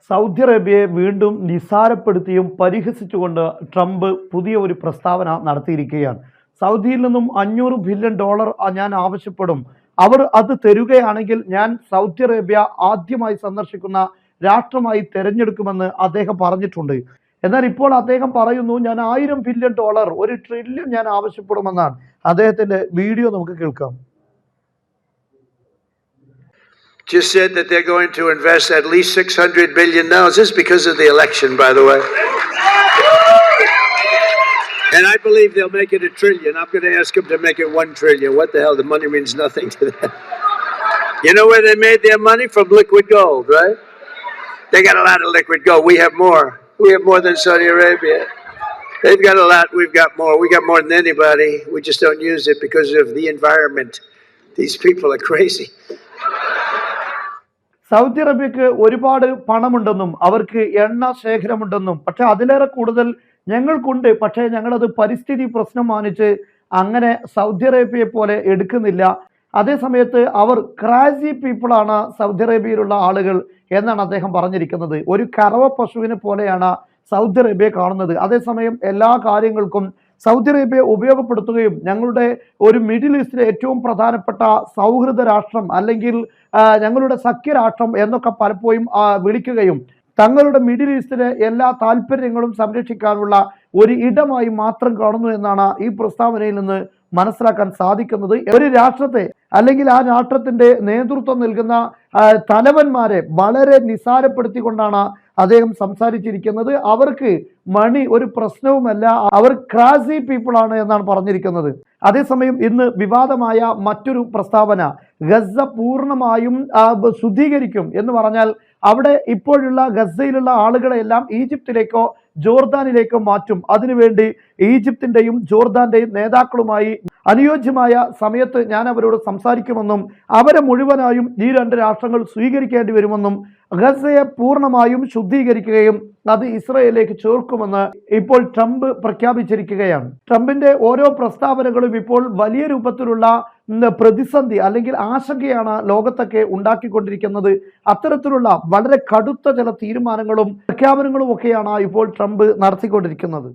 Saudi അറേബ്യയെ വീണ്ടും നിസാരപ്പെടുത്തിയും പരിഹസിച്ചുകൊണ്ട് Trump പുതിയ ഒരു പ്രസ്താവന നടത്തിയിരിക്കുകയാണ്. സൗദിയിൽ നിന്നും $500 ബില്യൺ ഞാൻ ആവശ്യപ്പെടും. അവർ അത് തരുകയാണെങ്കിൽ ഞാൻ സൗദി അറേബ്യ ആദ്യമായി സന്ദർശിക്കുന്ന രാഷ്ട്രമായി തിരഞ്ഞെടുക്കുമെന്ന് അദ്ദേഹം പറഞ്ഞിട്ടുണ്ട്. എന്നാൽ ഇപ്പോൾ അദ്ദേഹം പറയുന്നു ഞാൻ $1000 ബില്യൺ $1 ട്രില്യൺ ഞാൻ ആവശ്യപ്പെടുമെന്നാണ്. അദ്ദേഹത്തിന്റെ വീഡിയോ നമുക്ക് കേൾക്കാം. Just said that they're going to invest at least $600 billion. This is because of the election, by the way. And I believe they'll make it $1 trillion. I'm going to ask them to make it $1 trillion. What the hell? The money means nothing to them. You know where they made their money? From liquid gold, right? They got a lot of liquid gold. We have more. We have more than Saudi Arabia. They've got a lot. We've got more. We got more than anybody. We just don't use it because of the environment. These people are crazy. Saudi അറേബ്യക്ക് ഒരുപാട് പണമുണ്ടെന്നും അവർക്ക് എണ്ണ ശേഖരമുണ്ടെന്നും പക്ഷെ അതിലേറെ കൂടുതൽ ഞങ്ങൾക്കുണ്ട്, പക്ഷേ ഞങ്ങളത് പരിസ്ഥിതി പ്രശ്നം മാനിച്ച് അങ്ങനെ സൗദി അറേബ്യയെ പോലെ എടുക്കുന്നില്ല. അതേ സമയത്ത് അവർ ക്രാസി പീപ്പിളാണ് സൗദി അറേബ്യയിലുള്ള ആളുകൾ എന്നാണ് അദ്ദേഹം പറഞ്ഞിരിക്കുന്നത്. ഒരു കറവ പശുവിനെ പോലെയാണ് സൗദി അറേബ്യ കാണുന്നത്. അതേസമയം എല്ലാ കാര്യങ്ങൾക്കും സൗദി അറേബ്യ ഉപയോഗപ്പെടുത്തുകയും ഞങ്ങളുടെ ഒരു മിഡിൽ ഈസ്റ്റിലെ ഏറ്റവും പ്രധാനപ്പെട്ട സൗഹൃദ രാഷ്ട്രം അല്ലെങ്കിൽ ഞങ്ങളുടെ സഖ്യരാഷ്ട്രം എന്നൊക്കെ പലപ്പോഴും വിളിക്കുകയും തങ്ങളുടെ മിഡിൽ ഈസ്റ്റിലെ എല്ലാ താല്പര്യങ്ങളും സംരക്ഷിക്കാനുള്ള ഒരു ഇടമായി മാത്രം കാണുന്നു എന്നാണ് ഈ പ്രസ്താവനയിൽ നിന്ന് മനസ്സിലാക്കാൻ സാധിക്കുന്നത്. ഒരു രാഷ്ട്രത്തെ അല്ലെങ്കിൽ ആ രാഷ്ട്രത്തിന്റെ നേതൃത്വം നൽകുന്ന തലവന്മാരെ വളരെ നിസാരപ്പെടുത്തിക്കൊണ്ടാണ് അദ്ദേഹം സംസാരിച്ചിരിക്കുന്നത്. അവർക്ക് മണി ഒരു പ്രശ്നവുമല്ല, അവർ ക്രാസി പീപ്പിൾ ആണ് എന്നാണ് പറഞ്ഞിരിക്കുന്നത്. അതേസമയം ഇന്ന് വിവാദമായ മറ്റൊരു പ്രസ്താവന, ഗസ പൂർണ്ണമായും ശുദ്ധീകരിക്കും എന്ന് പറഞ്ഞാൽ അവിടെ ഇപ്പോഴുള്ള ഗസയിലുള്ള ആളുകളെല്ലാം ഈജിപ്തിലേക്കോ ജോർദാനിലേക്കോ മാറ്റും. അതിനുവേണ്ടി ഈജിപ്തിന്റെയും ജോർദാന്റെയും നേതാക്കളുമായി അനുയോജ്യമായ സമയത്ത് ഞാൻ അവരോട് സംസാരിക്കുമെന്നും അവരെ മുഴുവനായും ഈ രണ്ട് രാഷ്ട്രങ്ങൾ സ്വീകരിക്കേണ്ടി വരുമെന്നും ഗസയെ പൂർണ്ണമായും ശുദ്ധീകരിക്കുകയും അത് ഇസ്രയേലിലേക്ക് ചേർക്കുമെന്ന് ഇപ്പോൾ ട്രംപ് പ്രഖ്യാപിച്ചിരിക്കുകയാണ്. ട്രംപിന്റെ ഓരോ പ്രസ്താവനകളും ഇപ്പോൾ വലിയ രൂപത്തിലുള്ള പ്രതിസന്ധി അല്ലെങ്കിൽ ആശങ്കയാണ് ലോകത്തൊക്കെ ഉണ്ടാക്കിക്കൊണ്ടിരിക്കുന്നത്. അത്തരത്തിലുള്ള വളരെ കടുത്ത ചില തീരുമാനങ്ങളും പ്രഖ്യാപനങ്ങളും ഒക്കെയാണ് ഇപ്പോൾ ട്രംപ് നടത്തിക്കൊണ്ടിരിക്കുന്നത്.